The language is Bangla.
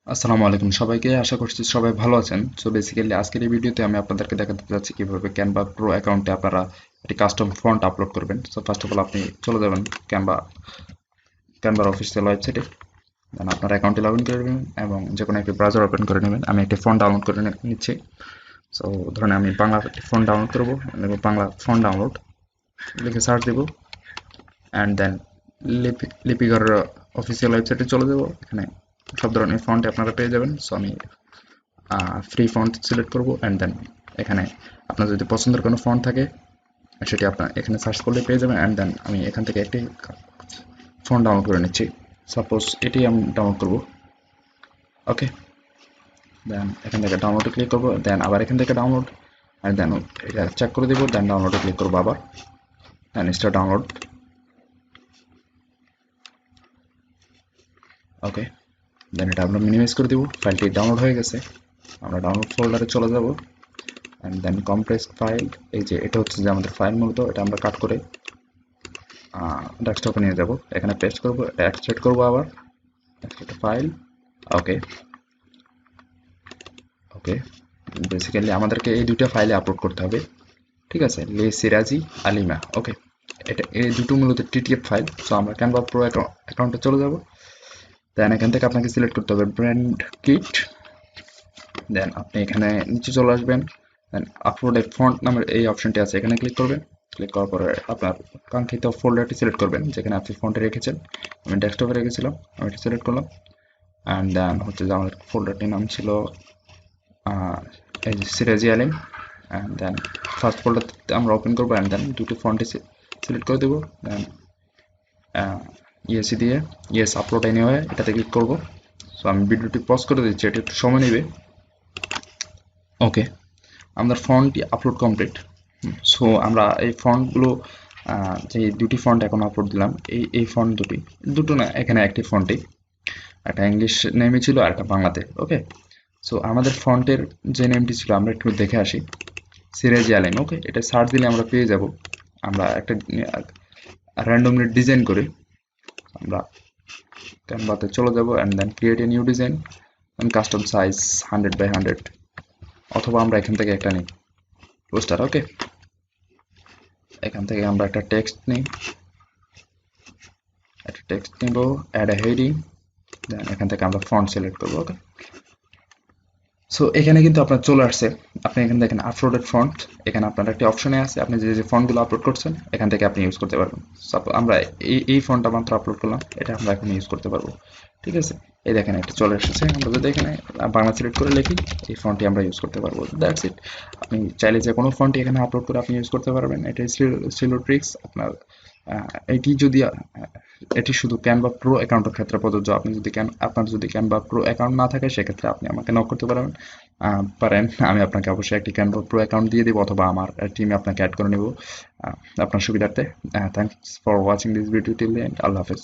আসসালামু আলাইকুম সবাইকে, আশা করছি সবাই ভালো আছেন। সো বেসিক্যালি আজকের এই ভিডিওতে আমি আপনাদেরকে দেখাতে যাচ্ছি কিভাবে ক্যানভা প্রো অ্যাকাউন্টে আপনারা একটি কাস্টম ফন্ট আপলোড করবেন। সো ফার্স্ট অফ অল আপনি চলে যাবেন ক্যানভার অফিসিয়াল ওয়েবসাইটে। দেন আপনার অ্যাকাউন্টে লগ ইন করে নেবেন এবং যে কোনো একটি ব্রাউজার ওপেন করে নেবেন। আমি একটি ফন্ট ডাউনলোড করে নিচ্ছি। সো ধরুন আমি বাংলা একটি ফন্ট ডাউনলোড করবো, বাংলা ফন্ট ডাউনলোড লিখে সার্চ দেবো অ্যান্ড দেন লিপিকার অফিসিয়াল ওয়েবসাইটে চলে যাবো। এখানে সব ধরনের ফন্ট আপনারা পেয়ে যাবেন। সো আমি ফ্রি ফন্ট সিলেক্ট করব অ্যান্ড দেন এখানে আপনার যদি পছন্দের কোনো ফন্ট থাকে সেটি আপনার এখানে সার্চ করলে পেয়ে যাবেন। অ্যান্ড দেন আমি এখান থেকে একটি ফন্ট ডাউনলোড করে নিচ্ছি। সাপোজ এটি আমি ডাউনলোড করব। ওকে, দেন এখান থেকে ডাউনলোডে ক্লিক করবো, দেন আবার এখান থেকে ডাউনলোড অ্যান্ড দেন এটা চেক করে দেবো, দেন ডাউনলোডে ক্লিক করবো আবার, দেন স্টার্ট ডাউনলোড। ওকে, দেন এটা আমরা মিনিমাইজ করে দেবো। ফাইলটি ডাউনলোড হয়ে গেছে, আমরা ডাউনলোড ফোল্ডারে চলে যাব অ্যান্ড দেন কম্প্রেসড ফাইল, এই যে এটা হচ্ছে যে আমাদের ফাইল, মূলত এটা আমরা কাট করে ডেস্কটপে নিয়ে যাব। এখানে পেস্ট করব, এটা এক্সট্রাক্ট করব, আবার এক্সট্রাক্ট ফাইল। ওকে ওকে, বেসিক্যালি আমাদেরকে এই দুটো ফাইলে আপলোড করতে হবে, ঠিক আছে, লে সিরাজি আলিমা। ওকে, এটা এই দুটো মূলত টিটিএফ ফাইল। সো আমরা ক্যানভা প্রো অ্যাকাউন্টে চলে যাব। দেন এখান থেকে আপনাকে সিলেক্ট করতে হবে ব্র্যান্ড কিট। দেন আপনি এখানে নিচে চলে আসবেন, দেন আপলোড এ ফন্ট নামের এই অপশনটি আছে, এখানে ক্লিক করবেন। ক্লিক করার পরে আপনার কাঙ্ক্ষিত ফোল্ডারটি সিলেক্ট করবেন যেখানে আপনি ফন্টে রেখেছেন। আমি ডেস্কটপে রেখেছিলাম, আমি এটা সিলেক্ট করলাম অ্যান্ড দেন হচ্ছে যে আমাদের ফোল্ডারটির নাম ছিল এই যে সিরাজি আলিম। অ্যান্ড দেন ফার্স্ট ফোল্ডার আমরা ওপেন করবো অ্যান্ড দেন দুটি ফন্টে সিলেক্ট করে দেবো। দেন ইএসি দিয়ে ইয়েস আপলোড এনিওয়ে এটাতে ক্লিক করবো। সো আমি ভিডিওটি পজ করে দিচ্ছি, এটা একটু সময় নেবে। ওকে, আমাদের ফন্টটি আপলোড কমপ্লিট। সো আমরা এই ফন্টগুলো যে দুটি ফন্ট এখন আপলোড দিলাম, এই ফন্ট দুটো না, এখানে একটি ফন্টে একটা ইংলিশ নেমই ছিল আর একটা বাংলাতে। ওকে, সো আমাদের ফন্টের যে নেমটি ছিল আমরা একটু দেখে আসি, সিরাজি আলিম। ওকে, এটা সার্চ দিলে আমরা পেয়ে যাব। আমরা একটা র্যান্ডমলি ডিজাইন করে আমরা ক্যানভাতে চলে যাব and then create a new design and custom size 100 by 100, অথবা আমরা এখান থেকে একটা নিই পোস্টার। ওকে, এখান থেকে আমরা একটা টেক্সট নিই, একটা টেক্সট নিব, অ্যাড এ হেডিং, দেন এখান থেকে আমরা ফন্ট সিলেক্ট করবো। ওকে, সো এখানে কিন্তু আপনার চলে আসছে, আপনি এখানে দেখেন আপলোডেড ফন্ট, এখানে আপনার একটি অপশনে আছে আপনি যে ফন্টগুলো আপলোড করছেন এখান থেকে আপনি ইউজ করতে পারবেন। আমরা এই ফন্টটা মাত্র আপলোড করলাম, এটা আমরা এখন ইউজ করতে পারবো, ঠিক আছে। এই দেখেন এটা চলে এসেছে, আমরা যদি এখানে বাংলা সিলেক্ট করে লিখি এই ফন্টটি আমরা ইউজ করতে পারবো। দ্যাটস ইট, আপনি চাইলে যে কোনো ফন্টই এখানে আপলোড করে আপনি ইউজ করতে পারবেন। এটাই ছিল ট্রিক্স আপনার। এটি যদি এটি শুধু ক্যানভা প্রো অ্যাকাউন্টের ক্ষেত্রে প্রযোজ্য। আপনি যদি আপনার যদি ক্যানভা প্রো অ্যাকাউন্ট না থাকে সেক্ষেত্রে আপনি আমাকে নক করতে পারেন। আমি আপনাকে অবশ্যই একটি ক্যানভা প্রো অ্যাকাউন্ট দিয়ে দেবো অথবা আমার টিমে আপনাকে অ্যাড করে নেব আপনার সুবিধার্থে। Thanks for watching this video till the end. Allah হাফেজ।